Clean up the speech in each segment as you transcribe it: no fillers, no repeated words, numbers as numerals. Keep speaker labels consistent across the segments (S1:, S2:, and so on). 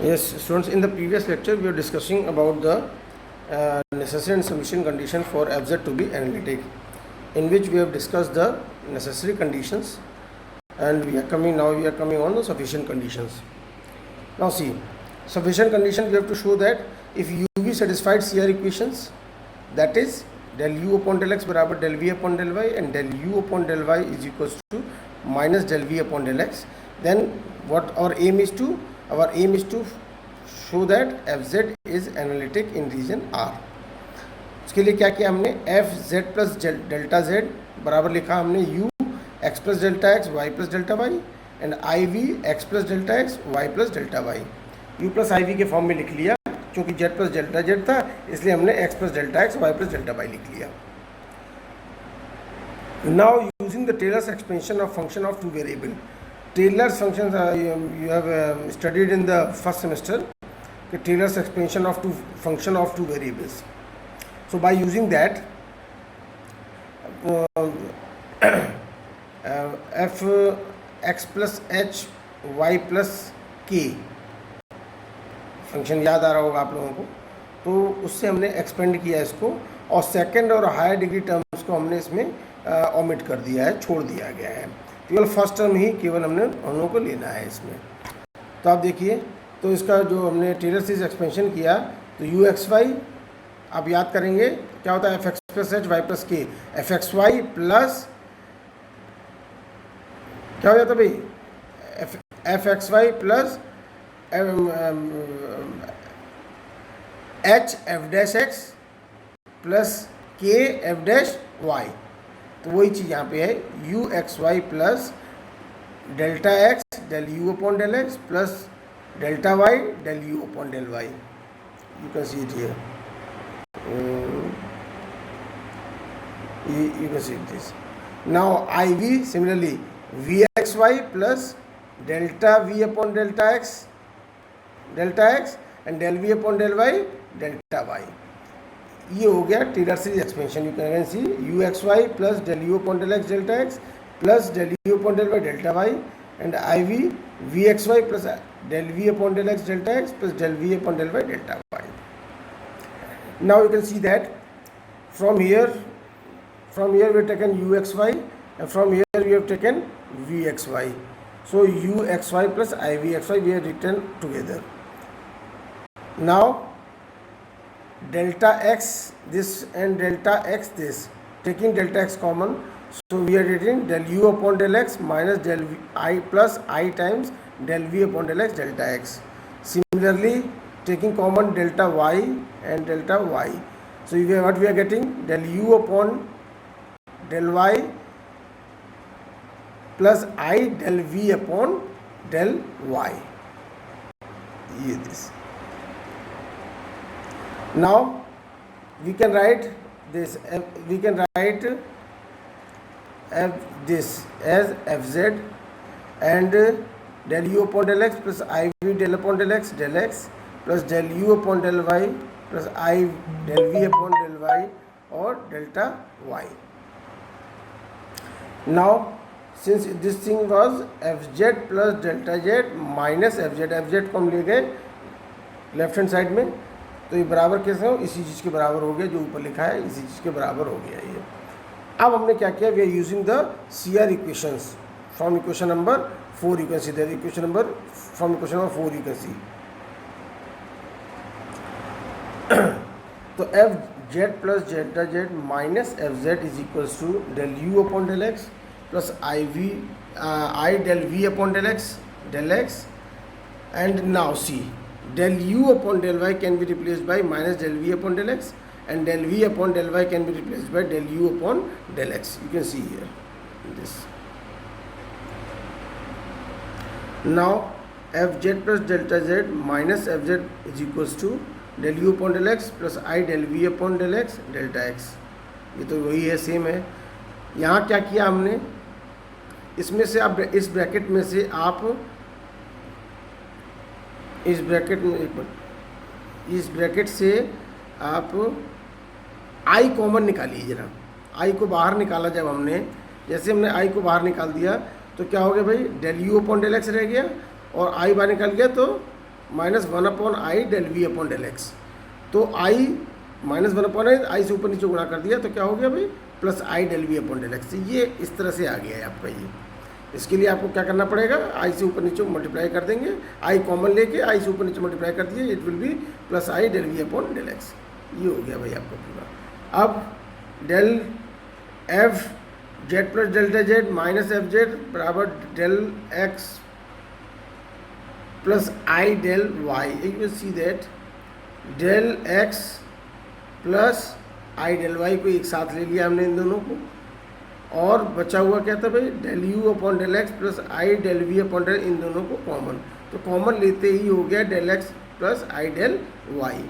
S1: Yes, students, in the previous lecture we were discussing about the necessary and sufficient condition for FZ to be analytic, in which we have discussed the necessary conditions, and we are coming on the sufficient conditions. Now see, sufficient condition we have to show that if UV satisfied CR equations, that is del U upon del X बराबर del V upon del Y and del U upon del Y is equals to minus del V upon del X, then what our aim is to show that FZ is analytic in region R. उसके लिए क्या किया हमने, FZ plus delta Z बराबर लिखा हमने U x plus delta x y plus delta y and IV x plus delta x y plus delta y. U plus IV के form में लिख लिया, क्योंकि Z प्लस डेल्टा Z था इसलिए हमने x plus delta x y plus delta y लिख लिया. Now using the Taylor's expansion of function of two variable. Taylor's functions you have studied in the first semester. Taylor's expansion of function of two variables. So by using that, f x plus h y plus k function याद आ रहा होगा आप लोगों को, तो उससे हमने expand किया इसको और सेकंड और हायर डिग्री टर्म्स को हमने इसमें ओमिट कर दिया है, छोड़ दिया गया है. केवल फर्स्ट टर्म ही केवल हम लोगों को लेना है इसमें. तो आप देखिए, तो इसका जो हमने टेलर सीरीज एक्सपेंशन किया तो यू एक्स वाई आप याद करेंगे क्या होता है, F X plus H Y plus K, F X Y plus क्या हो जाता है भाई, F X Y plus H F dash X plus K F dash Y. तो वही चीज़ यहाँ पे है, U X Y plus delta X del U upon del X plus delta y del u upon del y. You can see it here. You can see this. Now IV similarly vxy plus delta v upon delta x and del v upon del y delta y. ये हो गया Taylor series expansion. You can see uxy plus del u upon del x delta x plus del u upon del y delta y and IV vxy plus del v upon del x delta x plus del v upon del y delta y. Now you can see that from here we have taken uxy and from here we have taken vxy. So uxy plus ivxy we have written together. Now delta x this and delta x this, taking delta x common, so we are writing del u upon del x minus del I plus I times del v upon del x delta x. Similarly, taking common delta y and delta y, so what we are getting, del u upon del y plus I del v upon del y. This. Now we can write this. We can write this as fz and del u upon del x plus iv del upon del x plus del u upon del y plus I del v upon del y or delta y. Now since this thing was fz plus delta z minus fz को हम ले गए left hand side में, तो ये बराबर कैसे हो, इसी चीज़ के बराबर हो गया, जो ऊपर लिखा है इसी चीज़ के बराबर हो गया ये. अब हमने क्या किया, we are using the CR equations from equation number 4. You can see that equation number from equation number 4 you can see. तो F Z plus delta Z minus F Z is equals to del U upon del X plus I del V upon del X and now see del u upon del y can be replaced by minus del v upon del x and del v upon del y can be replaced by del u upon del x. You can see here this. Now fz plus delta z minus fz is equals to del u upon del x plus I del v upon del x delta x. ये तो वही है, same है. यहाँ क्या किया हमने, इसमें से आप इस ब्रैकेट में से आप इस ब्रैकेट से आप आई कॉमन निकालिए जरा. आई को बाहर निकाला जब हमने, जैसे हमने आई को बाहर निकाल दिया तो क्या हो गया भाई, del U upon del X रह गया और आई बाहर निकल गया तो minus 1/i del V upon del X. तो आई माइनस 1/i, आई से ऊपर नीचे गुणा कर दिया तो क्या हो गया भाई, plus I del V upon del X. ये इस तरह से आ गया है आपका ये। इसके लिए आपको क्या करना पड़ेगा, आई से ऊपर नीचे मल्टीप्लाई कर देंगे, आई कॉमन लेके आई से ऊपर नीचे मल्टीप्लाई कर दिए, it will be plus I del V upon del X. ये हो गया भाई आपका पूरा। अब del F Z plus delta Z minus F Z बराबर del X plus I del Y. You will see that del X plus I del Y को एक साथ ले लिया हमने इन दोनों को, और बचा हुआ क्या था भाई, del U upon del X plus I del V upon del, इन दोनों को कॉमन। तो कॉमन लेते ही हो गया del X plus I del Y.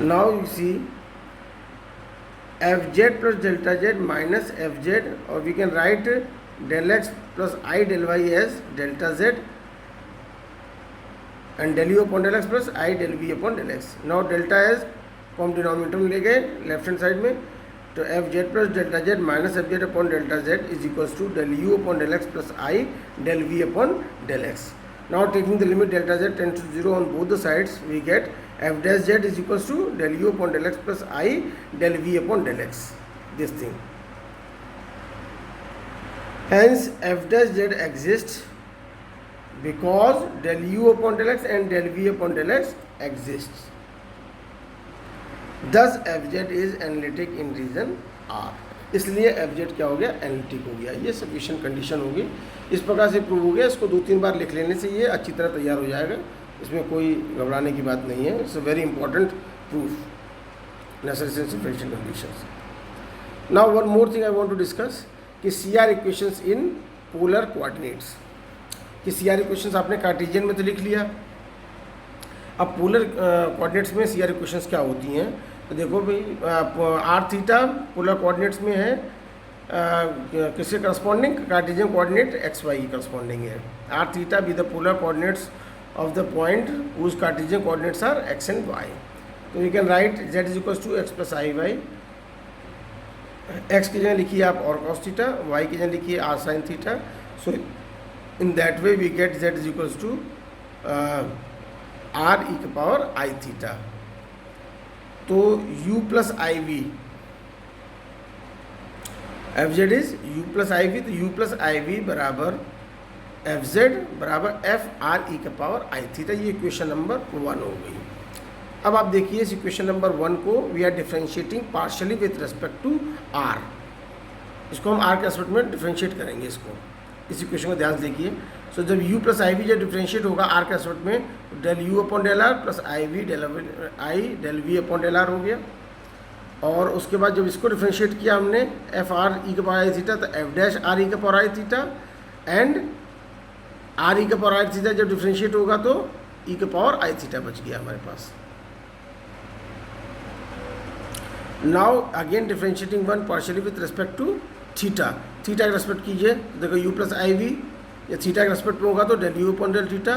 S1: Now you see F Z plus delta Z minus F Z, और we can write del X plus I del Y as delta Z and del U upon del X plus I del V upon del X. Now delta as common denominator में ले गए left hand side में, तो F Z plus delta Z minus F Z upon delta Z is equals to del U upon del X plus I del V upon del X. Now taking the limit delta Z tends to 0 on both the sides, we get f dash z is equals to del u upon del x plus I del v upon del x, this thing. Hence f dash z exists because del u upon del x and del v upon del x exists. Thus f z is analytic in region R. इसलिए F Z क्या हो गया, analytic हो गया। ये sufficient condition होगी, इस प्रकार से प्रूव हो गया। इसको 2-3 बार लिख लेने से ये अच्छी तरह तैयार हो जाएगा, इसमें कोई घबराने की बात नहीं है। It's a very important proof necessary sufficient conditions. Now one more thing I want to discuss कि C R equations in polar coordinates. कि सी आर इक्वेशंस आपने कार्टेशियन में तो लिख लिया, अब पोलर कोऑर्डिनेट्स में सी आर इक्वेशंस क्या होती हैं। तो देखो भाई आर थीटा पोलर कोऑर्डिनेट्स में है, किसके corresponding, Cartesian coordinate X Y की करस्पॉन्डिंग है। R theta be the polar coordinates of the point whose Cartesian coordinates are X and Y. तो we can write Z is equals to X plus I Y. X की जगह लिखिए आप और cos theta, Y की जगह लिखिए R sine theta. So in that way we get Z is equals to R E के पावर आई थीटा। तो u plus I V, F Z is u plus I V, तो u plus I V बराबर F Z बराबर F R E का power I theta. ये equation number 1 हो गई। अब आप देखिए इस इक्वेशन नंबर 1 को we are differentiating partially with respect to r। इसको हम r के रेस्पेक्ट में डिफ्रेंशिएट करेंगे। इसको इस इक्वेशन को ध्यान से देखिए। सो जब u प्लस आई वी जब डिफ्रेंशिएट होगा r के रेस्पेक्ट में, तो del u upon del r plus I V del I del V upon del r हो गया। और उसके बाद जब इसको डिफ्रेंशिएट किया हमने एफ आर ई का पावर आई थीटा, तो एफ डैश आर ई का power I theta and are E का पावर आई थीटा जब डिफ्रेंशिएट होगा तो ई का पावर आई थीटा बच गया हमारे पास। Now again differentiating one partially with respect to theta. Theta का रेस्पेक्ट कीजिए, देखो u प्लस आई वी या थीटा के रेस्पेक्ट में होगा तो del U upon del theta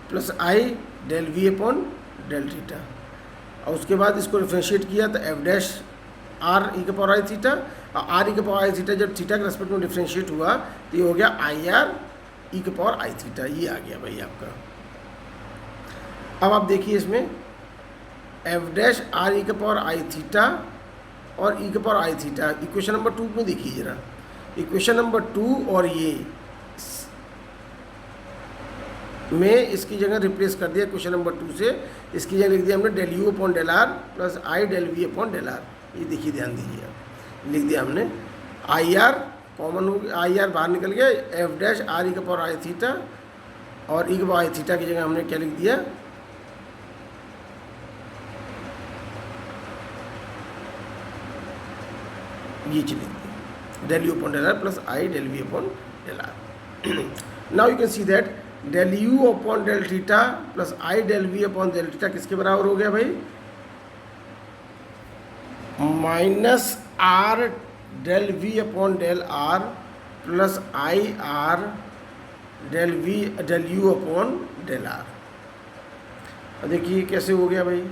S1: plus I del V upon del theta. और उसके बाद इसको डिफ्रेंशिएट किया तो एफ डैश आर ई का पावर आई थीटा, और आर ई का पावर आई थीटा जब थीटा के रेस्पेक्ट में डिफ्रेंशिएट हुआ तो ये हो गया आई आर ई का पावर आई थीटा। ये आ गया भाई आपका। अब आप देखिए इसमें एफ डैश आर ई का पावर आई थीटा और ई का power I theta equation number 2 में देखिए जरा। इक्वेशन नंबर 2 और ये में इसकी जगह रिप्लेस कर दिया इक्वेशन नंबर 2 से, इसकी जगह लिख दिया हमने del U upon del R plus I del V upon del R. ये देखिए ध्यान दीजिए, आप लिख दिया हमने आई आर कॉमन हो गया, आई आर बाहर निकल गया, एफ डैश आर ई का पावर आई थीटा और ई का पावर आई थीटा की जगह हमने क्या लिख दिया, ये चीज लिख दी del U upon del R plus I del V upon del R. Now you can see that del U upon del theta plus I del V upon del theta किसके बराबर हो गया भाई, minus R del V upon del R plus I R del U upon del R. देखिए कैसे हो गया भाई,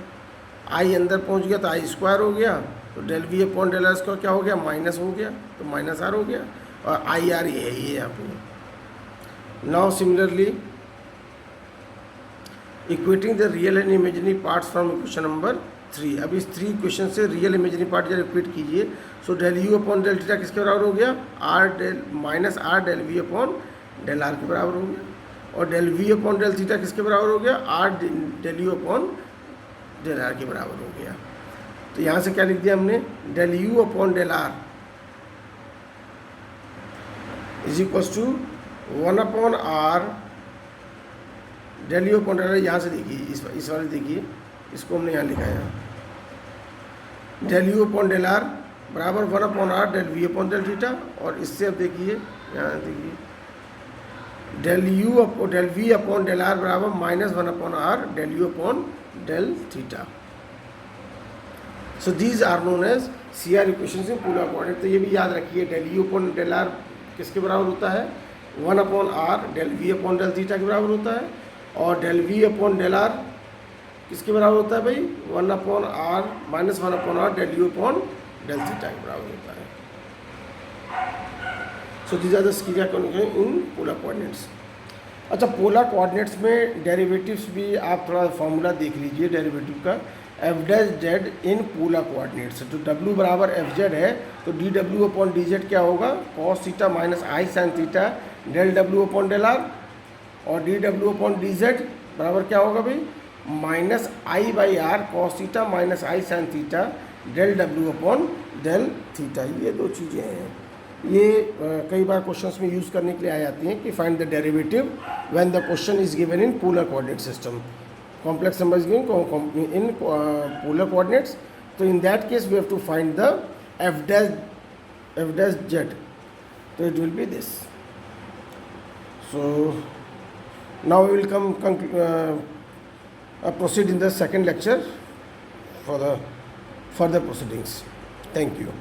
S1: आई अंदर पहुंच गया तो आई स्क्वायर हो गया, तो del V upon del R square क्या हो गया, माइनस हो गया, तो माइनस आर हो गया, और आई आर ये है यहाँ पे। Now similarly, equating the real and imaginary parts from question number 3. अब इस 3 क्वेश्चन से रियल इमेजिनरी पार्ट जब इक्वेट कीजिए, so del U upon del theta किसके बराबर हो गया, R del minus R del V upon del R के बराबर हो गया. और del V upon del theta किसके बराबर हो गया, R del U upon del R के बराबर हो गया. तो यहाँ से क्या लिख दिया हमने, del U upon del R is equals to 1 upon R del U upon del R. यहाँ से देखिए, इस वाले देखिए, इसको हमने यहाँ लिखा है, del U upon del R बराबर 1 upon R del V upon del theta. और इससे अब देखिए, यहाँ देखिए, del V upon del R बराबर minus 1 upon R del U upon del theta. So these are known as C R equations in polar coordinate. तो ये भी याद रखिए, del U upon del R किसके बराबर होता है, 1 upon R del V upon del theta के बराबर होता है. और del V upon del R किसके बराबर होता है भाई, 1 upon R minus 1 upon R del U upon del theta के बराबर होता है. सो दीज आर द स्कीरिया इन पोलर कोऑर्डिनेट्स. अच्छा, पोलर कोऑर्डिनेट्स में डेरिवेटिव्स भी आप थोड़ा फॉर्मूला देख लीजिए डेरिवेटिव का. F dash Z in polar coordinates, तो डब्ल्यू बराबर एफ जेड है, तो D W upon D Z क्या होगा, cos theta minus I sine theta del W upon del R. और D W upon D Z बराबर क्या होगा भाई, minus I by R cos theta minus I sine theta del W upon del theta. ये दो चीज़ें हैं, ये कई बार क्वेश्चंस में यूज़ करने के लिए आ जाती हैं कि find the derivative when the question is given in polar coordinate system. Complex number is given in polar coordinates. तो in that case we have to find the F dash Z. तो it will be this. So now we will proceed in the second lecture for the further proceedings. Thank you.